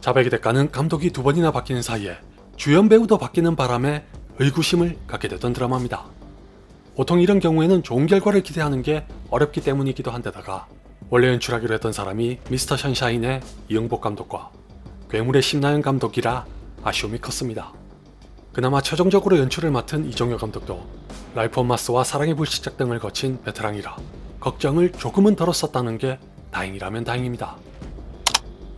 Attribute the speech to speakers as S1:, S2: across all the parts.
S1: 자백의 대가는 감독이 2번이나 바뀌는 사이에 주연 배우도 바뀌는 바람에 의구심을 갖게 됐던 드라마입니다. 보통 이런 경우에는 좋은 결과를 기대하는 게 어렵기 때문이기도 한데다가 원래 연출하기로 했던 사람이 미스터 션샤인의 이응복 감독과 괴물의 심나연 감독이라 아쉬움이 컸습니다. 그나마 최종적으로 연출을 맡은 이정효 감독도 라이프 온 마스와 사랑의 불시착 등을 거친 베테랑이라 걱정을 조금은 덜었었다는 게 다행이라면 다행입니다.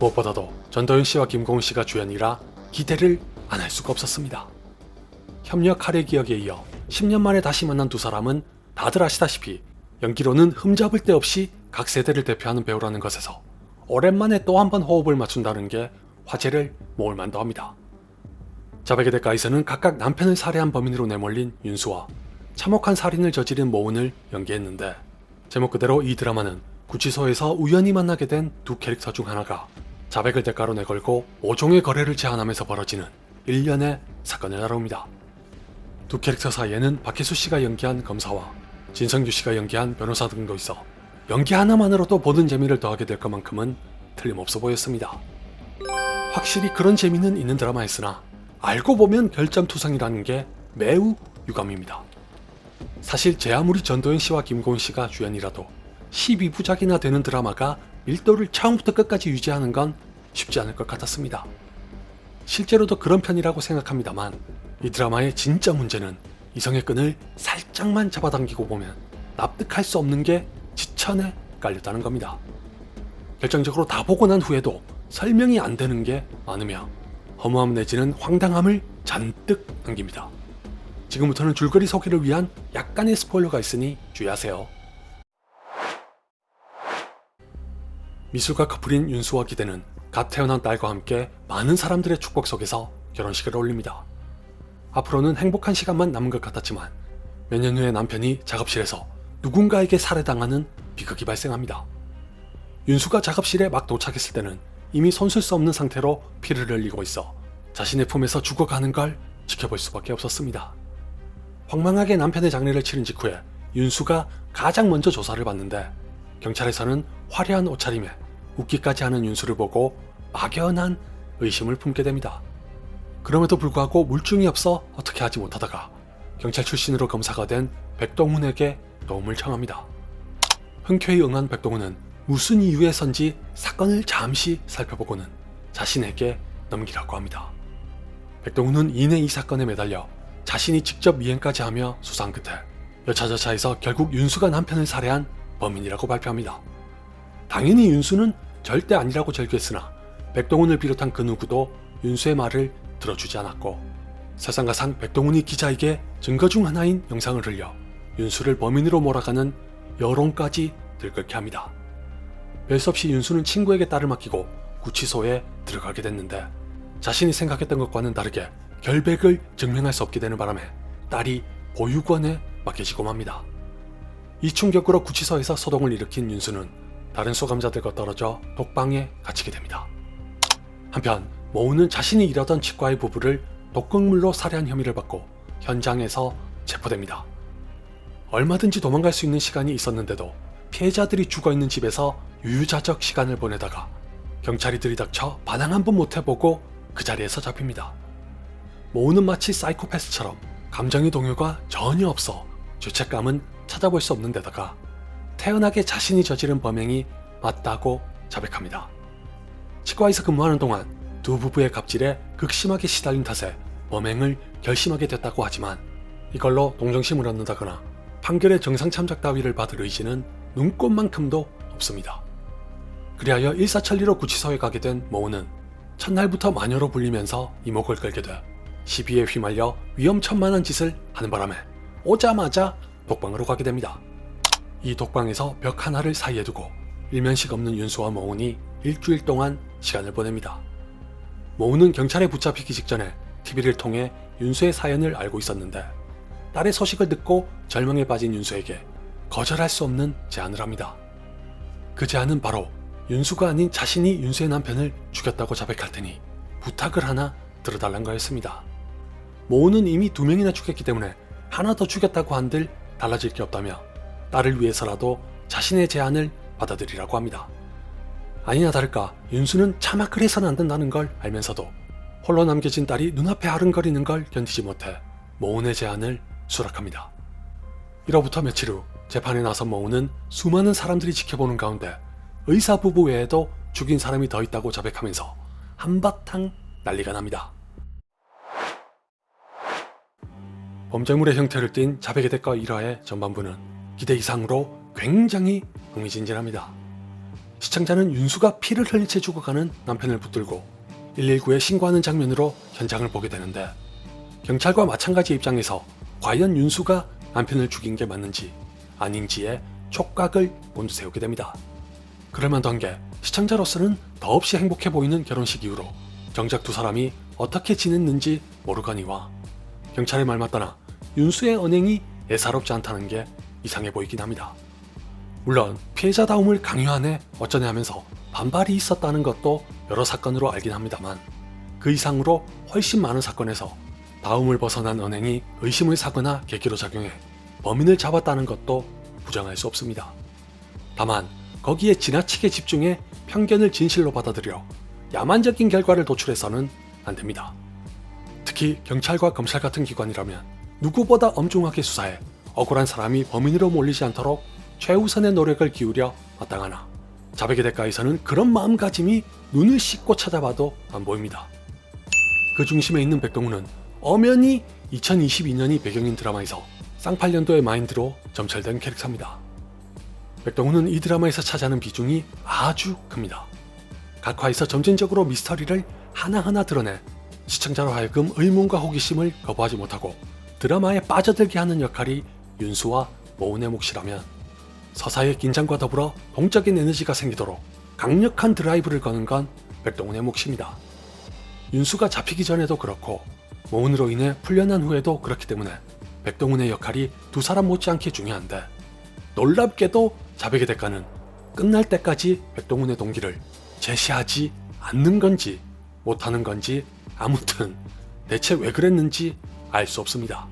S1: 무엇보다도 전도연 씨와 김고은 씨가 주연이라 기대를 안 할 수가 없었습니다. 협력할의 기억에 이어 10년 만에 다시 만난 두 사람은 다들 아시다시피 연기로는 흠잡을 데 없이 각 세대를 대표하는 배우라는 것에서 오랜만에 또 한 번 호흡을 맞춘다는 게 화제를 모을 만도 합니다. 자백의 대가에서는 각각 남편을 살해한 범인으로 내몰린 윤수와 참혹한 살인을 저지른 모은을 연기했는데 제목 그대로 이 드라마는 구치소에서 우연히 만나게 된 두 캐릭터 중 하나가 자백을 대가로 내걸고 5종의 거래를 제안하면서 벌어지는 일련의 사건을 다룹니다. 두 캐릭터 사이에는 박혜수 씨가 연기한 검사와 진성규 씨가 연기한 변호사 등도 있어 연기 하나만으로도 보는 재미를 더하게 될 것만큼은 틀림없어 보였습니다. 확실히 그런 재미는 있는 드라마였으나 알고 보면 결점투성이라는 게 매우 유감입니다. 사실 제 아무리 전도연 씨와 김고은 씨가 주연이라도 12부작이나 되는 드라마가 밀도를 처음부터 끝까지 유지하는 건 쉽지 않을 것 같았습니다. 실제로도 그런 편이라고 생각합니다만 이 드라마의 진짜 문제는 이성의 끈을 살짝만 잡아당기고 보면 납득할 수 없는 게 지천에 깔렸다는 겁니다. 결정적으로 다 보고 난 후에도 설명이 안 되는 게 많으며 허무함 내지는 황당함을 잔뜩 남깁니다. 지금부터는 줄거리 소개를 위한 약간의 스포일러가 있으니 주의하세요. 미술가 커플인 윤수와 기대는 갓 태어난 딸과 함께 많은 사람들의 축복 속에서 결혼식을 올립니다. 앞으로는 행복한 시간만 남은 것 같았지만 몇 년 후에 남편이 작업실에서 누군가에게 살해당하는 비극이 발생합니다. 윤수가 작업실에 막 도착했을 때는 이미 손쓸 수 없는 상태로 피를 흘리고 있어 자신의 품에서 죽어가는 걸 지켜볼 수밖에 없었습니다. 황망하게 남편의 장례를 치른 직후에 윤수가 가장 먼저 조사를 받는데 경찰에서는 화려한 옷차림에 웃기까지 하는 윤수를 보고 막연한 의심을 품게 됩니다. 그럼에도 불구하고 물증이 없어 어떻게 하지 못하다가 경찰 출신으로 검사가 된 백동훈에게 도움을 청합니다. 흔쾌히 응한 백동훈은 무슨 이유에선지 사건을 잠시 살펴보고는 자신에게 넘기라고 합니다. 백동훈은 이내 이 사건에 매달려 자신이 직접 미행까지 하며 수사한 끝에 여차저차해서 결국 윤수가 남편을 살해한 범인이라고 발표합니다. 당연히 윤수는 절대 아니라고 절규했으나 백동훈을 비롯한 그 누구도 윤수의 말을 들어주지 않았고 설상가상 백동훈이 기자에게 증거 중 하나인 영상을 흘려 윤수를 범인으로 몰아가는 여론까지 들끓게 합니다. 별 수 없이 윤수는 친구에게 딸을 맡기고 구치소에 들어가게 됐는데 자신이 생각했던 것과는 다르게 결백을 증명할 수 없게 되는 바람에 딸이 보육원에 맡겨지고 맙니다. 이 충격으로 구치소에서 소동을 일으킨 윤수는 다른 수감자들과 떨어져 독방에 갇히게 됩니다. 한편 모우는 자신이 일하던 치과의 부부를 독극물로 살해한 혐의를 받고 현장에서 체포됩니다. 얼마든지 도망갈 수 있는 시간이 있었는데도 피해자들이 죽어있는 집에서 유유자적 시간을 보내다가 경찰이 들이닥쳐 반항 한 번 못해보고 그 자리에서 잡힙니다. 모우는 마치 사이코패스처럼 감정의 동요가 전혀 없어 죄책감은 찾아볼 수 없는 데다가 태연하게 자신이 저지른 범행이 맞다고 자백합니다. 치과에서 근무하는 동안 두 부부의 갑질에 극심하게 시달린 탓에 범행을 결심하게 됐다고 하지만 이걸로 동정심을 얻는다거나 판결의 정상 참작 따위를 받을 의지는 눈꼽만큼도 없습니다. 그리하여 일사천리로 구치소에 가게 된 모우는 첫날부터 마녀로 불리면서 이목을 끌게 돼 시비에 휘말려 위험천만한 짓을 하는 바람에 오자마자 독방으로 가게 됩니다. 이 독방에서 벽 하나를 사이에 두고 일면식 없는 윤수와 모은이 일주일 동안 시간을 보냅니다. 모은은 경찰에 붙잡히기 직전에 TV를 통해 윤수의 사연을 알고 있었는데 딸의 소식을 듣고 절망에 빠진 윤수에게 거절할 수 없는 제안을 합니다. 그 제안은 바로 윤수가 아닌 자신이 윤수의 남편을 죽였다고 자백할 테니 부탁을 하나 들어달란 거였습니다. 모은은 이미 2명이나 죽였기 때문에 하나 더 죽였다고 한들 달라질 게 없다며 딸을 위해서라도 자신의 제안을 받아들이라고 합니다. 아니나 다를까 윤수는 차마 그래서는 안 된다는 걸 알면서도 홀로 남겨진 딸이 눈앞에 아른거리는 걸 견디지 못해 모운의 제안을 수락합니다. 이로부터 며칠 후 재판에 나선 모운은 수많은 사람들이 지켜보는 가운데 의사 부부 외에도 죽인 사람이 더 있다고 자백하면서 한바탕 난리가 납니다. 범죄물의 형태를 띤 자백의 대가 1화의 전반부는 기대 이상으로 굉장히 흥미진진합니다. 시청자는 윤수가 피를 흘린 채 죽어가는 남편을 붙들고 119에 신고하는 장면으로 현장을 보게 되는데, 경찰과 마찬가지 입장에서 과연 윤수가 남편을 죽인 게 맞는지 아닌지에 촉각을 곤두세우게 됩니다. 그럴만한 게 시청자로서는 더없이 행복해 보이는 결혼식 이후로 정작 두 사람이 어떻게 지냈는지 모르거니와 경찰의 말 맞다나 윤수의 언행이 예사롭지 않다는 게 이상해 보이긴 합니다. 물론 피해자다움을 강요하네 어쩌네 하면서 반발이 있었다는 것도 여러 사건으로 알긴 합니다만, 그 이상으로 훨씬 많은 사건에서 다움을 벗어난 언행이 의심을 사거나 계기로 작용해 범인을 잡았다는 것도 부정할 수 없습니다. 다만 거기에 지나치게 집중해 편견을 진실로 받아들여 야만적인 결과를 도출해서는 안 됩니다. 특히 경찰과 검찰 같은 기관이라면 누구보다 엄중하게 수사해 억울한 사람이 범인으로 몰리지 않도록 최우선의 노력을 기울여 마땅하나, 자백의 대가에서는 그런 마음가짐이 눈을 씻고 찾아봐도 안 보입니다. 그 중심에 있는 백동훈은 엄연히 2022년이 배경인 드라마에서 쌍팔년도의 마인드로 점철된 캐릭터입니다. 백동훈은 이 드라마에서 차지하는 비중이 아주 큽니다. 각 화에서 점진적으로 미스터리를 하나하나 드러내 시청자로 하여금 의문과 호기심을 거부하지 못하고 드라마에 빠져들게 하는 역할이 윤수와 모운의 몫이라면, 서사의 긴장과 더불어 동적인 에너지가 생기도록 강력한 드라이브를 거는 건 백동훈의 몫입니다. 윤수가 잡히기 전에도 그렇고 모운으로 인해 풀려난 후에도 그렇기 때문에 백동훈의 역할이 두 사람 못지않게 중요한데, 놀랍게도 자백의 대가는 끝날 때까지 백동훈의 동기를 제시하지 않는 건지 못하는 건지, 아무튼 대체 왜 그랬는지 알 수 없습니다.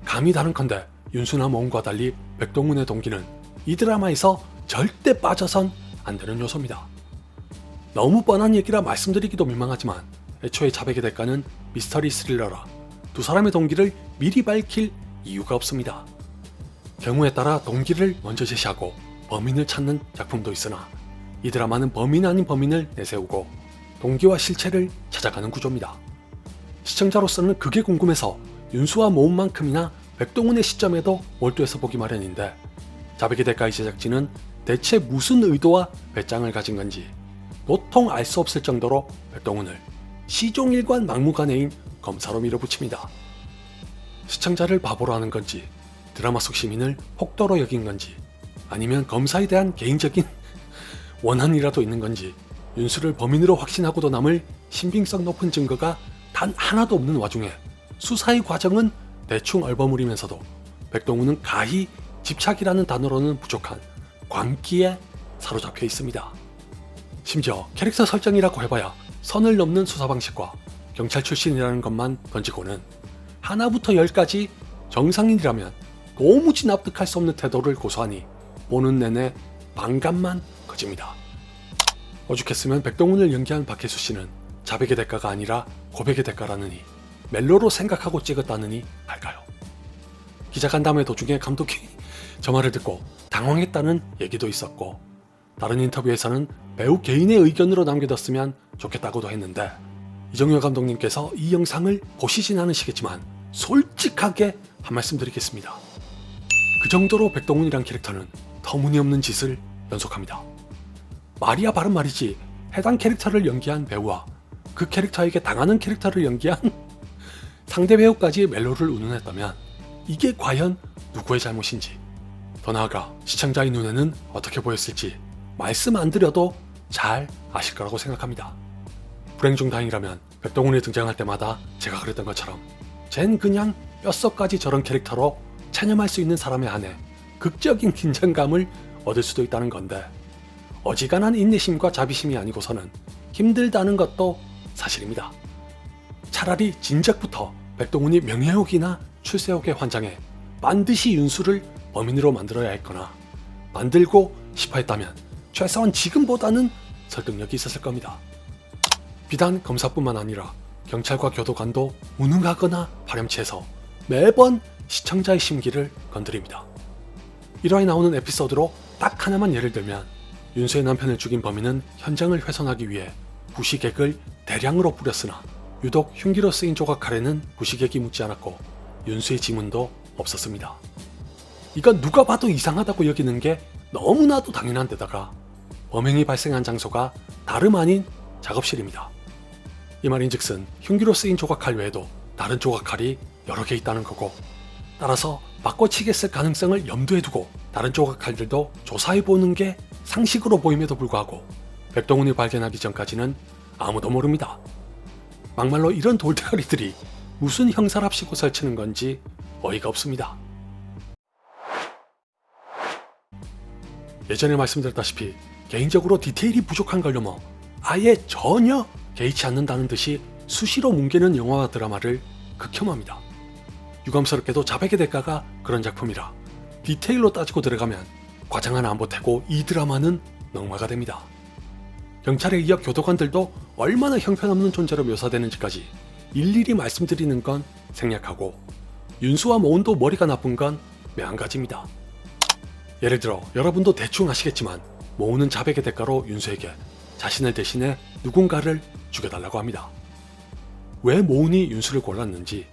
S1: 감히 다른컨대 윤수나 모운과 달리 백동훈의 동기는 이 드라마에서 절대 빠져선 안 되는 요소입니다. 너무 뻔한 얘기라 말씀드리기도 민망하지만 애초에 자백의 대가는 미스터리 스릴러라 두 사람의 동기를 미리 밝힐 이유가 없습니다. 경우에 따라 동기를 먼저 제시하고 범인을 찾는 작품도 있으나, 이 드라마는 범인 아닌 범인을 내세우고 동기와 실체를 찾아가는 구조입니다. 시청자로서는 그게 궁금해서 윤수와 모운만큼이나 백동훈의 시점에도 몰두해서 보기 마련인데, 자백의 대가의 제작진은 대체 무슨 의도와 배짱을 가진 건지 도통 알 수 없을 정도로 백동훈을 시종일관 막무가내인 검사로 밀어붙입니다. 시청자를 바보로 하는 건지, 드라마 속 시민을 폭도로 여긴 건지, 아니면 검사에 대한 개인적인 원한이라도 있는 건지, 윤수를 범인으로 확신하고도 남을 신빙성 높은 증거가 단 하나도 없는 와중에 수사의 과정은 대충 얼버무리면서도 백동훈은 가히 집착이라는 단어로는 부족한 광기에 사로잡혀 있습니다. 심지어 캐릭터 설정이라고 해봐야 선을 넘는 수사 방식과 경찰 출신이라는 것만 던지고는 하나부터 열까지 정상인이라면 도무지 납득할 수 없는 태도를 고수하니 보는 내내 반감만 커집니다. 오죽했으면 백동훈을 연기한 박혜수 씨는 자백의 대가가 아니라 고백의 대가라느니 멜로로 생각하고 찍었다느니 할까요? 기자간담회 도중에 감독이 저 말을 듣고 당황했다는 얘기도 있었고, 다른 인터뷰에서는 배우 개인의 의견으로 남겨뒀으면 좋겠다고도 했는데, 이정효 감독님께서 이 영상을 보시진 않으시겠지만 솔직하게 한 말씀 드리겠습니다. 그 정도로 백동훈이란 캐릭터는 터무니없는 짓을 연속합니다. 말이야 바른 말이지, 해당 캐릭터를 연기한 배우와 그 캐릭터에게 당하는 캐릭터를 연기한 상대 배우까지 멜로를 운운했다면 이게 과연 누구의 잘못인지, 더 나아가 시청자의 눈에는 어떻게 보였을지 말씀 안 드려도 잘 아실 거라고 생각합니다. 불행 중 다행이라면 백동훈이 등장할 때마다 제가 그랬던 것처럼 쟨 그냥 뼛속까지 저런 캐릭터로 체념할 수 있는 사람에 한해 극적인 긴장감을 얻을 수도 있다는 건데, 어지간한 인내심과 자비심이 아니고서는 힘들다는 것도 사실입니다. 차라리 진작부터 백동훈이 명예욕이나 출세욕에 환장해 반드시 윤수를 범인으로 만들어야 했거나, 만들고 싶어 했다면 최소한 지금보다는 설득력이 있었을 겁니다. 비단 검사뿐만 아니라 경찰과 교도관도 무능하거나 파렴치해서 매번 시청자의 심기를 건드립니다. 1화에 나오는 에피소드로 딱 하나만 예를 들면 윤수의 남편을 죽인 범인은 현장을 훼손하기 위해 부시객을 대량으로 뿌렸으나 유독 흉기로 쓰인 조각칼에는 부시객이 묻지 않았고 윤수의 지문도 없었습니다. 이건 누가 봐도 이상하다고 여기는 게 너무나도 당연한 데다가 범행이 발생한 장소가 다름 아닌 작업실입니다. 이 말인즉슨 흉기로 쓰인 조각칼 외에도 다른 조각칼이 여러 개 있다는 거고, 따라서 바꿔치기했을 가능성을 염두에 두고 다른 조각칼들도 조사해보는 게 상식으로 보임에도 불구하고 백동훈이 발견하기 전까지는 아무도 모릅니다. 막말로 이런 돌대가리들이 무슨 형사랍시고 설치는 건지 어이가 없습니다. 예전에 말씀드렸다시피 개인적으로 디테일이 부족한 걸 넘어 아예 전혀 개의치 않는다는 듯이 수시로 뭉개는 영화와 드라마를 극혐합니다. 유감스럽게도 자백의 대가가 그런 작품이라 디테일로 따지고 들어가면 과장한 안 보태고 이 드라마는 넉마가 됩니다. 경찰에 이어 교도관들도 얼마나 형편없는 존재로 묘사되는지까지 일일이 말씀드리는 건 생략하고 윤수와 모은도 머리가 나쁜 건 매한가지입니다. 예를 들어 여러분도 대충 아시겠지만 모은은 자백의 대가로 윤수에게 자신을 대신해 누군가를 죽여달라고 합니다. 왜 모은이 윤수를 골랐는지,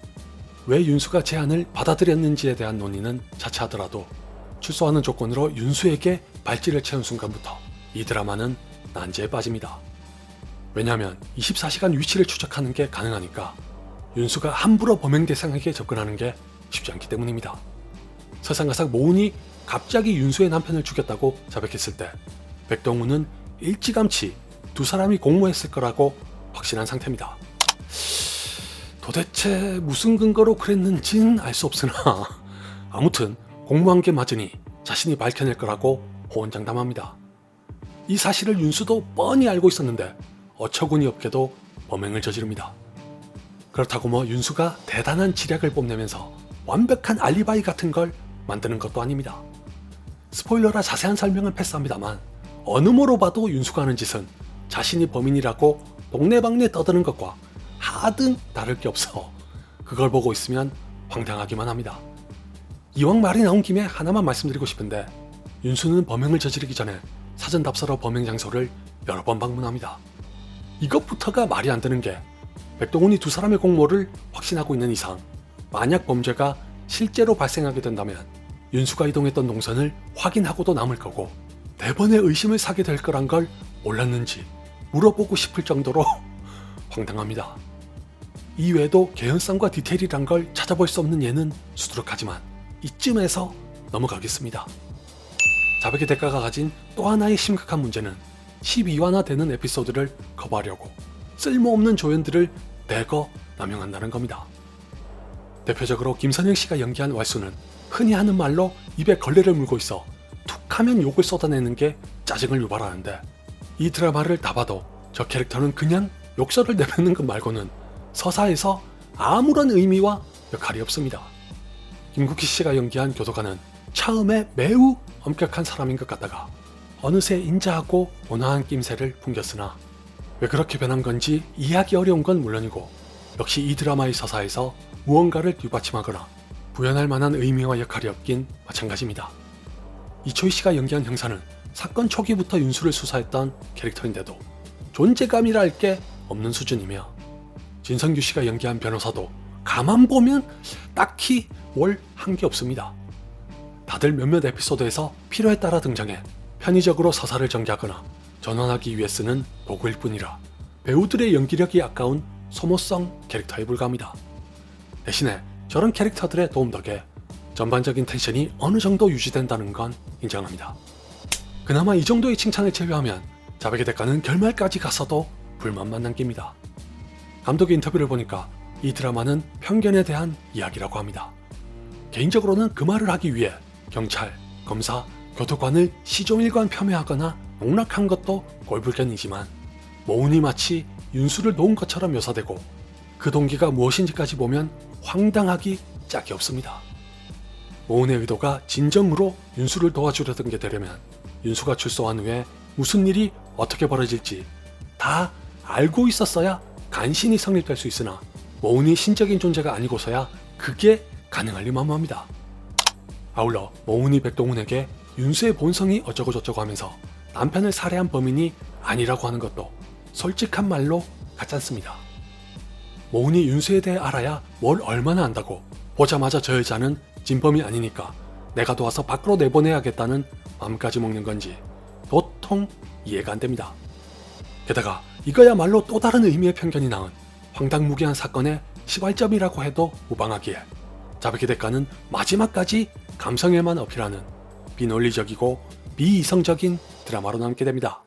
S1: 왜 윤수가 제안을 받아들였는지에 대한 논의는 차치하더라도 출소하는 조건으로 윤수에게 발찌를 채운 순간부터 이 드라마는 난제에 빠집니다. 왜냐하면 24시간 위치를 추적하는 게 가능하니까 윤수가 함부로 범행 대상에게 접근하는 게 쉽지 않기 때문입니다. 설상가상 모은이 갑자기 윤수의 남편을 죽였다고 자백했을 때 백동훈은 일찌감치 두 사람이 공모했을 거라고 확신한 상태입니다. 도대체 무슨 근거로 그랬는진 알 수 없으나 아무튼 공모한 게 맞으니 자신이 밝혀낼 거라고 호언장담합니다. 이 사실을 윤수도 뻔히 알고 있었는데 어처구니 없게도 범행을 저지릅니다. 그렇다고 뭐 윤수가 대단한 지략을 뽐내면서 완벽한 알리바이 같은 걸 만드는 것도 아닙니다. 스포일러라 자세한 설명은 패스합니다만 어느 모로 봐도 윤수가 하는 짓은 자신이 범인이라고 동네방네 떠드는 것과 하등 다를 게 없어 그걸 보고 있으면 황당하기만 합니다. 이왕 말이 나온 김에 하나만 말씀드리고 싶은데 윤수는 범행을 저지르기 전에 사전 답사로 범행 장소를 여러 번 방문합니다. 이것부터가 말이 안 되는 게 백동훈이 두 사람의 공모를 확신하고 있는 이상 만약 범죄가 실제로 발생하게 된다면 윤수가 이동했던 동선을 확인하고도 남을 거고 대번에 의심을 사게 될 거란 걸 몰랐는지 물어보고 싶을 정도로 황당합니다. 이외에도 개연성과 디테일이란 걸 찾아볼 수 없는 예는 수두룩하지만 이쯤에서 넘어가겠습니다. 자백의 대가가 가진 또 하나의 심각한 문제는 12화나 되는 에피소드를 커버하려고 쓸모없는 조연들을 대거 남용한다는 겁니다. 대표적으로 김선영 씨가 연기한 왈수는 흔히 하는 말로 입에 걸레를 물고 있어 툭하면 욕을 쏟아내는 게 짜증을 유발하는데 이 드라마를 다 봐도 저 캐릭터는 그냥 욕설을 내뱉는 것 말고는 서사에서 아무런 의미와 역할이 없습니다. 김국희 씨가 연기한 교도관은 처음에 매우 엄격한 사람인 것 같다가 어느새 인자하고 온화한 낌새를 풍겼으나 왜 그렇게 변한 건지 이해하기 어려운 건 물론이고 역시 이 드라마의 서사에서 무언가를 뒷받침하거나 부연할 만한 의미와 역할이 없긴 마찬가지입니다. 이초희 씨가 연기한 형사는 사건 초기부터 윤수를 수사했던 캐릭터인데도 존재감이라 할 게 없는 수준이며 진성규 씨가 연기한 변호사도 가만 보면 딱히 뭘 한 게 없습니다. 다들 몇몇 에피소드에서 필요에 따라 등장해 편의적으로 서사를 전개하거나 전환하기 위해 쓰는 도구일 뿐이라 배우들의 연기력이 아까운 소모성 캐릭터에 불과합니다. 대신에 저런 캐릭터들의 도움 덕에 전반적인 텐션이 어느 정도 유지된다는 건 인정합니다. 그나마 이 정도의 칭찬을 제외하면 자백의 대가는 결말까지 갔어도 불만만 남깁니다. 감독의 인터뷰를 보니까 이 드라마는 편견에 대한 이야기라고 합니다. 개인적으로는 그 말을 하기 위해 경찰, 검사, 교도관을 시종일관 폄훼하거나 농락한 것도 꼴불견이지만 모은이 마치 윤수를 놓은 것처럼 묘사되고 그 동기가 무엇인지까지 보면 황당하기 짝이 없습니다. 모은의 의도가 진정으로 윤수를 도와주려던 게 되려면 윤수가 출소한 후에 무슨 일이 어떻게 벌어질지 다 알고 있었어야 간신히 성립될 수 있으나 모운이 신적인 존재가 아니고서야 그게 가능할 리 만무합니다. 아울러 모운이 백동훈에게 윤수의 본성이 어쩌고저쩌고 하면서 남편을 살해한 범인이 아니라고 하는 것도 솔직한 말로 같지않습니다. 모운이 윤수에 대해 알아야 뭘 얼마나 안다고 보자마자 저 여자는 진범이 아니니까 내가 도와서 밖으로 내보내야겠다는 마음까지 먹는 건지 도통 이해가 안 됩니다. 게다가 이거야말로 또 다른 의미의 편견이 낳은 황당무계한 사건의 시발점이라고 해도 무방하기에 자백의 대가는 마지막까지 감성에만 어필하는 비논리적이고 비이성적인 드라마로 남게 됩니다.